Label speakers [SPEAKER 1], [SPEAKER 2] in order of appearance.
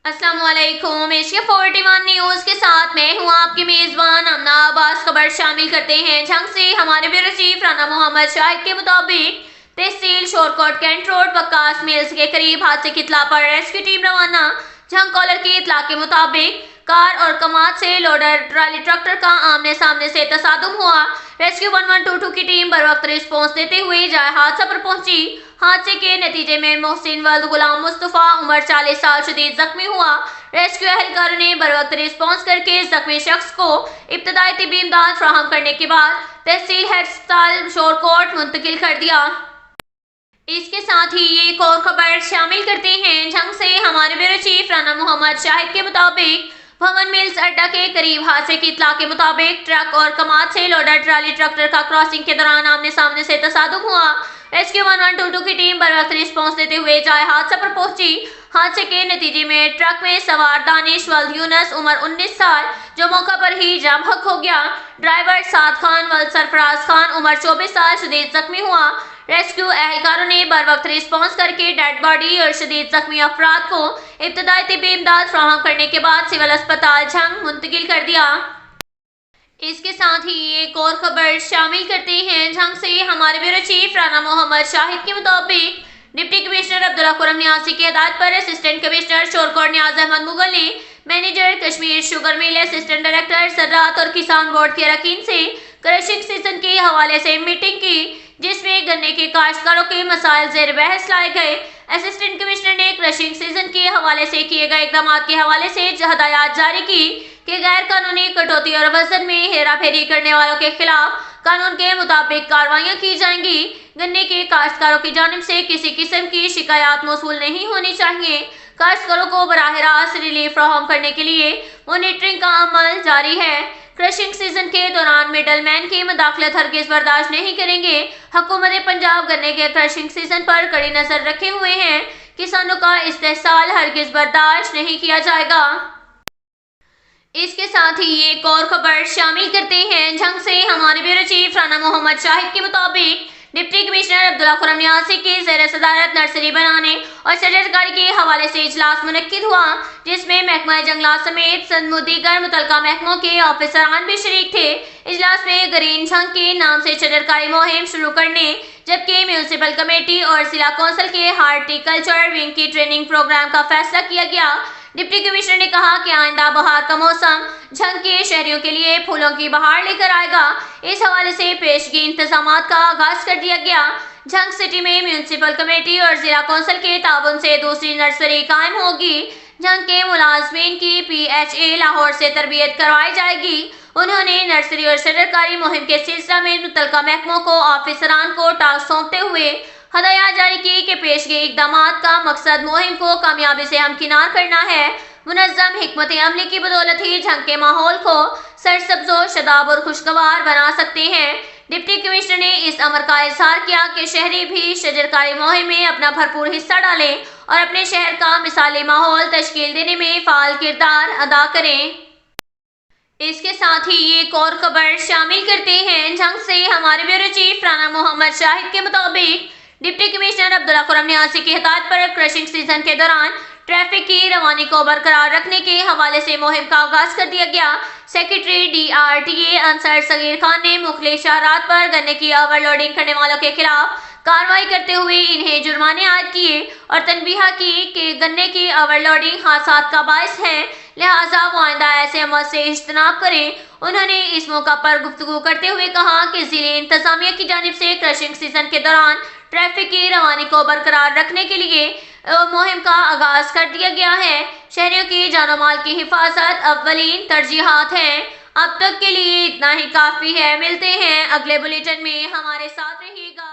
[SPEAKER 1] अस्सलाम वालेकुम। Asia 41 news के साथ मैं हूं आपकी मेजबान अमना अब्बास। खबर शामिल करते हैं झंग से। हमारे ब्यूरो चीफ राना मोहम्मद शाहिद के मुताबिक तहसील Shorkot cantt road Waqas mills के करीब हादसे की इत्ला पर रेस्क्यू टीम रवाना। झंग कॉलर की इत्ला के मुताबिक कार और कमाद से लोडर ट्राली ट्रैक्टर का आमने सामने से तसादुम हुआ। रेस्क्यू 1122 की टीम बर वक्त रिस्पॉन्स देते हुए जाए हादसा पर पहुंची। हादसे के नतीजे में मोहसिन वल्द गुलाम मुस्तफा उम्र 40 साल शदीद जख्मी हुआ। रेस्क्यू एहलकारों ने बर वक्त रिस्पॉन्स करके जख्मी शख्स को इब्तदाई तिब्बी इमदाद फराहम करने के बाद तहसील हेड अस्पताल शोरकोट मुंतकिल कर दिया। इसके साथ ही एक और खबर शामिल करते हैं झंग से। हमारे ब्यूरो चीफ राना मोहम्मद शाहिद के मुताबिक भवन मिल्स अड्डा के करीब हादसे की इत्ला के मुताबिक ट्रक और कमाद से लोडर ट्राली ट्रैक्टर का क्रॉसिंग के दौरान आमने सामने से तसादुम हुआ। रेस्क्यू 1122 की टीम बर वक्त रिस्पॉन्स देते हुए जाए हादसा पर पहुंची। हादसे के नतीजे में ट्रक में सवार दानिश वल्द यूनस उम्र 19 साल जो मौका पर ही जाम हक हो गया। ड्राइवर साद खान वल्द सरफराज खान उम्र 24 साल शदीद जख्मी हुआ। रेस्क्यू एहलकारों ने बर वक्त रिस्पॉन्स करके डेड बॉडी और शदीद जख्मी अफराद को इब्तदाई तिब्बी इमदाद फराहम करने के बाद सिविल अस्पताल झंग मुंतकिल कर दिया। इसके साथ ही एक और खबर शामिल करते हैं झंग से। हमारे ब्यूरो चीफ राना मोहम्मद शाहिद के मुताबिक डिप्टी कमिश्नर अब्दुल्ला खुरम न्यासी की हिदायत पर असिस्टेंट कमिश्नर शोरकोट न्याज अहमद मुगल ने manager Kashmir sugar mill, assistant director सराहत और किसान बोर्ड के अरकान से क्रशिंग सीजन के हवाले से मीटिंग की, जिसमें गन्ने के काश्तकारों के मसाइल जेर बहस लाए गए। असिस्टेंट कमिश्नर ने क्रशिंग सीजन के हवाले से किए गए इकदाम के हवाले से हदायत जारी की कि गैर कानूनी कटौती और वजन में हेरा फेरी करने वालों के खिलाफ कानून के मुताबिक कार्रवाइयां की जाएंगी। गन्ने के काश्तकारों की जानिब से किसी किस्म की शिकायत मौसूल नहीं होनी चाहिए। काश्तकारों को बराह रास्त रिलीफ फराहम करने के लिए मॉनिटरिंग का अमल जारी है। क्रशिंग सीजन के दौरान मिडल मैन की मुदाखलत हरगिज बर्दाश्त नहीं करेंगे। हुकूमत पंजाब गन्ने के क्रशिंग सीजन पर कड़ी नजर रखे हुए हैं। किसानों का इस्तेहसाल हरगिज बर्दाश्त नहीं किया जाएगा। इसके साथ ही एक और खबर शामिल करते हैं झंग से। हमारे ब्यूरो चीफ राना मोहम्मद शाहिद के मुताबिक डिप्टी कमिश्नर अब्दुल्ला खुरम न्यासी के ज़ेर सदारत नर्सरी बनाने और सरकारी के हवाले से इजलास मुनक्किद हुआ, जिसमें महकमा जंगलात समेत दीगर मुतल्लिका महकमों के ऑफिसरान भी शरीक थे। इजलास में ग्रीन झंग के नाम से सरकारी मुहिम शुरू करने, जबकि म्यूनसिपल कमेटी और जिला कौंसिल के हार्टिकल्चर विंग की ट्रेनिंग प्रोग्राम का फैसला किया गया। डिप्टी कमिश्नर ने कहा कि आइंदा बहार का मौसम झंग के शहरियों के लिए फूलों की बहार लेकर आएगा। इस हवाले से पेशगी इंतजाम का आगाज कर दिया गया। झंग सिटी में म्यूनसिपल कमेटी और जिला कौंसिल के ताउन से दूसरी नर्सरी कायम होगी। झंग के मुलाजमीन की PHA लाहौर से तरबियत करवाई जाएगी। उन्होंने नर्सरी और सरकारी मुहिम के सिलसिला में मुतल्लिका महकमों को ऑफिसरान को टास्क सौंपते हुए हदायत जारी की कि पेशगी इकदाम का मकसद मुहिम को कामयाबी से हमकिनार करना है। मुनज़्ज़म हिकमत अमली की बदौलत ही झंग के माहौल को सरसब्ज़ो शदाब और खुशगवार बना सकते हैं। डिप्टी कमिश्नर ने इस अमर का इज़हार किया कि शहरी भी शजरकारी मुहिम में अपना भरपूर हिस्सा डालें और अपने शहर का मिसाली माहौल तश्कील देने में फ़ाल किरदार अदा करें। इसके साथ ही एक और खबर शामिल करते हैं झंग से। हमारे ब्यूरो चीफ राना मोहम्मद शाहिद के मुताबिक डिप्टी कमिश्नर अब्दुल्ला खुरम न्यासी की हिदायत पर क्रशिंग सीजन के दौरान ट्रैफिक की रवानी को बरकरार रखने के हवाले से मुहिम का आगाज कर दिया गया। सेक्रेटरी DRTA अंसर सगीर खान ने मुख्तलिफ शहरात पर गन्ने की ओवरलोडिंग करने वालों के खिलाफ कार्रवाई करते हुए इन्हें जुर्माने आयद किए और तनबीह की कि गन्ने की ओवरलोडिंग हादसात का बायस है, लिहाजा वो आइंदा ऐसे अमल से इज्तनाब करें। उन्होंने इस मौका पर गुफ्तगू करते हुए कहा कि जिले इंतजामिया की जानिब से क्रशिंग सीजन के दौरान ट्रैफिक की रवानी को बरकरार रखने के लिए मुहिम का आगाज कर दिया गया है। शहरियों की जानो माल की हिफाजत अव्वलीन तरजीहात है। अब तक के लिए इतना ही काफ़ी है। मिलते हैं अगले बुलेटिन में, हमारे साथ रहिएगा।